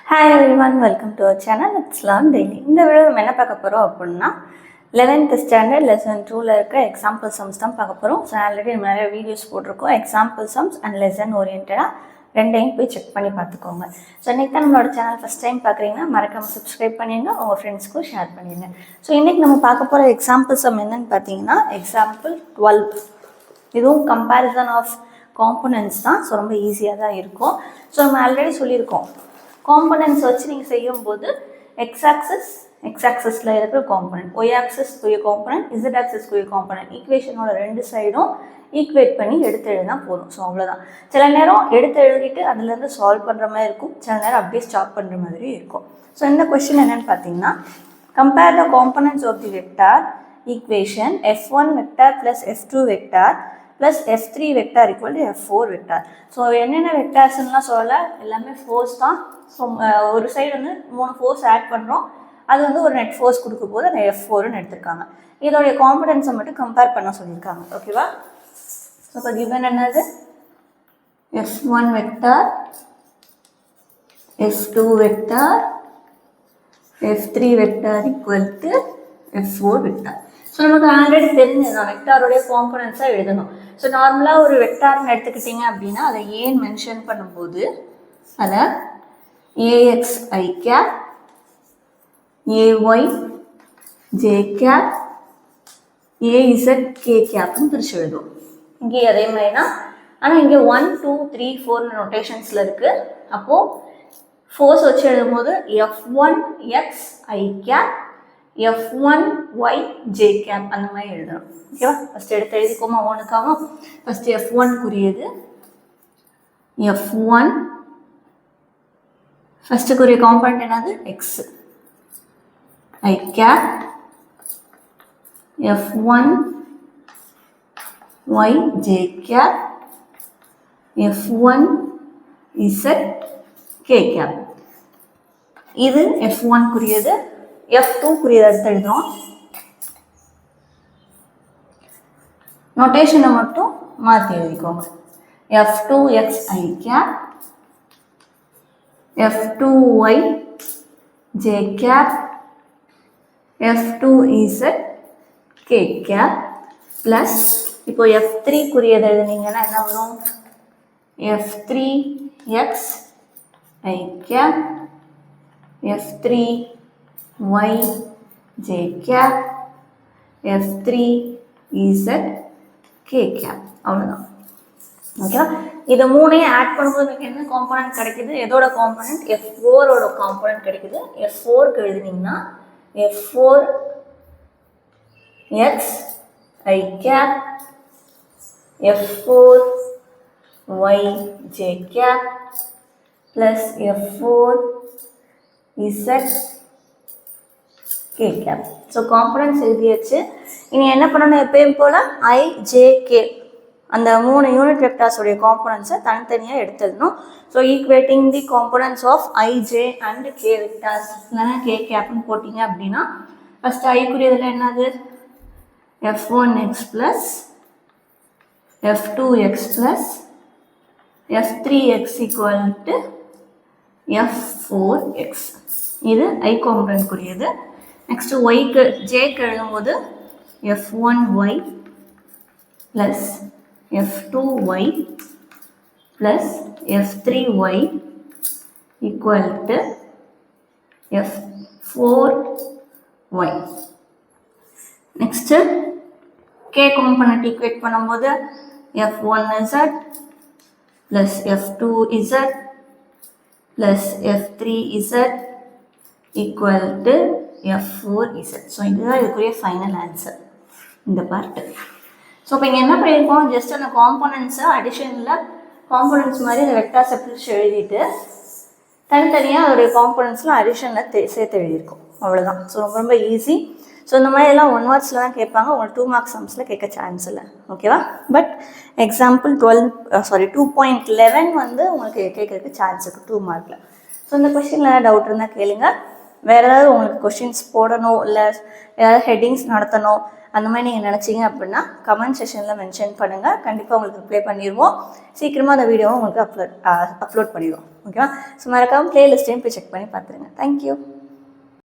Hi everyone, welcome to our channel. Let's learn daily. இந்த video நம்ம என்ன பார்க்க போகிறோம் அப்படின்னா 11th ஸ்டாண்டர்ட் லெசன் 2ல் இருக்க எக்ஸாம்பிள் சம்ஸ் தான் பார்க்க போகிறோம். ஸோ ஆல்ரெடி நம்ம நிறைய வீடியோஸ் போட்டிருக்கோம் எக்ஸாம்பிள் சம்ஸ் அண்ட் லெசன் ஓரியன்டாக ரெண்டையும் போய் செக் பண்ணி பார்த்துக்கோங்க. ஸோ இன்றைக்கி தான் நம்மளோட சேனல் ஃபஸ்ட் டைம் பார்க்குறீங்கன்னா மறக்காமல் சப்ஸ்கிரைப் பண்ணிடுங்க, உங்கள் ஃப்ரெண்ட்ஸ்க்கும் ஷேர் பண்ணிடுங்க. ஸோ இன்றைக்கி நம்ம பார்க்க போகிற எக்ஸாம்பிள் சம் என்னன்னு பார்த்தீங்கன்னா எக்ஸாம்பிள் 12. இதுவும் கம்பேரிசன் ஆஃப் காம்பனன்ட்ஸ் தான். ஸோ ரொம்ப ஈஸியாக தான் இருக்கும். ஸோ நம்ம ஆல்ரெடி சொல்லியிருக்கோம் காம்பனன்ட்ஸ் வச்சு நீங்கள் செய்யும்போது எக்ஸ் ஆக்சஸில் இருக்கிற காம்பனன்ட், ஒய் ஆக்சஸ்க்குரிய காம்பனன்ட், இசட் ஆக்சஸ்க்குரிய காம்பனன்ட் ஈக்குவேஷனோட ரெண்டு சைடும் ஈக்குவேட் பண்ணி எடுத்து எழுதினா போதும். ஸோ அவ்வளோதான். சில நேரம் எடுத்து எழுதிட்டு அதுலேருந்து சால்வ் பண்ணுற மாதிரி இருக்கும், சில நேரம் அப்படியே ஸ்டாப் பண்ணுற மாதிரி இருக்கும். ஸோ இந்த கொஸ்டின் என்னென்னு பார்த்தீங்கன்னா compare the components of the vector equation f1 vector plus f2 vector plus f3 vector equal to f4 vector. So என்னென்ன வெக்டார்ஸ்லாம் சொல்லலை, எல்லாமே ஃபோர்ஸ் தான். ஸோ ஒரு சைடு வந்து 3 ஃபோர்ஸ் ஆட் பண்ணுறோம், அது வந்து ஒரு நெட் ஃபோர்ஸ் கொடுக்க போது அந்த f4ன்னு எடுத்திருக்காங்க. இதோடைய காம்பனன்ட்ஸை மட்டும் கம்பேர் பண்ண சொல்லியிருக்காங்க. ஓகேவா? ஸோ இப்போ கிவன் என்னது f1 vector, f2 vector, f3 vector equal to f4 vector. So நமக்கு ஆல்ரெடி தெரிஞ்சதுதான் வெக்டாரோடைய காம்பனன்ட்ஸாக எழுதணும். ஸோ நார்மலாக ஒரு வெக்டார்னு எடுத்துக்கிட்டிங்க அப்படின்னா அதை ஏன் மென்ஷன் பண்ணும்போது அதை ax I cap, ay j cap, az k capன்னு பிரித்து எழுதுவோம். இங்கே அதே மாதிரி தான், ஆனால் இங்கே 1 2 3 4 நோட்டேஷன்ஸில் இருக்குது. அப்போது ஃபோர்ஸ் வச்சு எழுதும்போது f1x I cap, f1y j cap அந்த மாதிரி எழுதணும். ஓகேவா? ஃபஸ்ட்டு எடுத்து எழுதிக்கோமா ஒன்றுக்காம. ஃபஸ்ட்டு f1க்குரியது f1, ஃபஸ்ட்டுக்குரிய காம்பனண்ட் என்னது x I cap, f1 y j cap, f1 z k cap. இது f1க்குரியது. f2க்குரியது எடுத்து எழுதுறோம். நோட்டேஷனை மட்டும் மாற்றி எழுதிக்கோங்க. f2x I cap, f2y j cap, f2z k cap plus இப்போ f3க்குரியது எழுதுனீங்கன்னா என்ன வரும்? f3x I cap, f3y j cap, f3z k cap. அவ்வளோதான். ஓகேவா? இதை மூணையும் ஆட் பண்ணும்போது எனக்கு என்ன காம்பனன்ட் கிடைக்குது? எதோட காம்பனன்ட்? f4ஓட காம்பனன்ட் கிடைக்குது. f4க்கு எழுதுனீங்கன்னா f4x I cap, f4y j cap plus f4z k cap. So components எழுதியாச்சு. இனி என்ன பண்ணணும்? எப்பயும் போல் I j k அந்த 3 யூனிட் வெக்டார்ஸோடைய காம்பனன்ட்ஸை தனித்தனியாக எடுத்துடணும். So equating the components of I j and k vectors இல்லைனா k கேப்னு போட்டிங்க அப்படின்னா ஃபஸ்ட்டு ஐக்குரியதில் என்னது? f1x plus f2x plus f3x equal to f4x. இது I காம்பனன்ட்குரியது. நெக்ஸ்ட்டு ஒய்க்கு ஜேக்கு எழுதும்போது f1y plus f2y plus f3y equal to f4y. Next k component equate பண்ணும்போது f1z plus f2z plus f3z equal to f4z. So இதுதான் இதுக்குரிய final answer இந்த part. So இப்போ இங்கே என்ன பண்ணியிருக்கோம்? ஜஸ்ட் அந்த காம்பனன்ட்ஸை அடிஷனில் காம்பனன்ட்ஸ் மாதிரி அந்த வெக்டார்ஸை பிரித்து எழுதிட்டு தனித்தனியாக அதோடைய காம்பனன்ட்ஸ்லாம் அடிஷனில் சேர்த்து எழுதியிருக்கோம். அவ்வளோதான். ஸோ ரொம்ப ரொம்ப ஈஸி. ஸோ இந்த மாதிரி எல்லாம் 1 மார்க்ஸில் தான் கேட்பாங்க, உங்களுக்கு 2 மார்க்ஸ் சம்ஸில் கேட்க சான்ஸ் இல்லை. ஓகேவா? பட் எக்ஸாம்பிள் 2.11 வந்து உங்களுக்கு கேட்கறதுக்கு சான்ஸ் இருக்குது 2 மார்க்கில். ஸோ இந்த கொஸ்டினில் டவுட் இருந்தால் கேளுங்க. வேறு ஏதாவது உங்களுக்கு கொஷின்ஸ் போடணும் இல்லை ஏதாவது ஹெட்டிங்ஸ் நடத்தணும் அந்த மாதிரி நீங்கள் நினச்சிங்க அப்படின்னா கமெண்ட் செஷனில் மென்ஷன் பண்ணுங்கள். கண்டிப்பாக உங்களுக்கு ரிப்ளை பண்ணிடுவோம். சீக்கிரமாக அந்த வீடியோவை உங்களுக்கு அப்லோட் பண்ணிடுவோம். ஓகேவா? ஸோ மறக்காமல் ப்ளேலிஸ்ட்டையும் போய் செக் பண்ணி பார்த்துருங்க. தேங்க்யூ.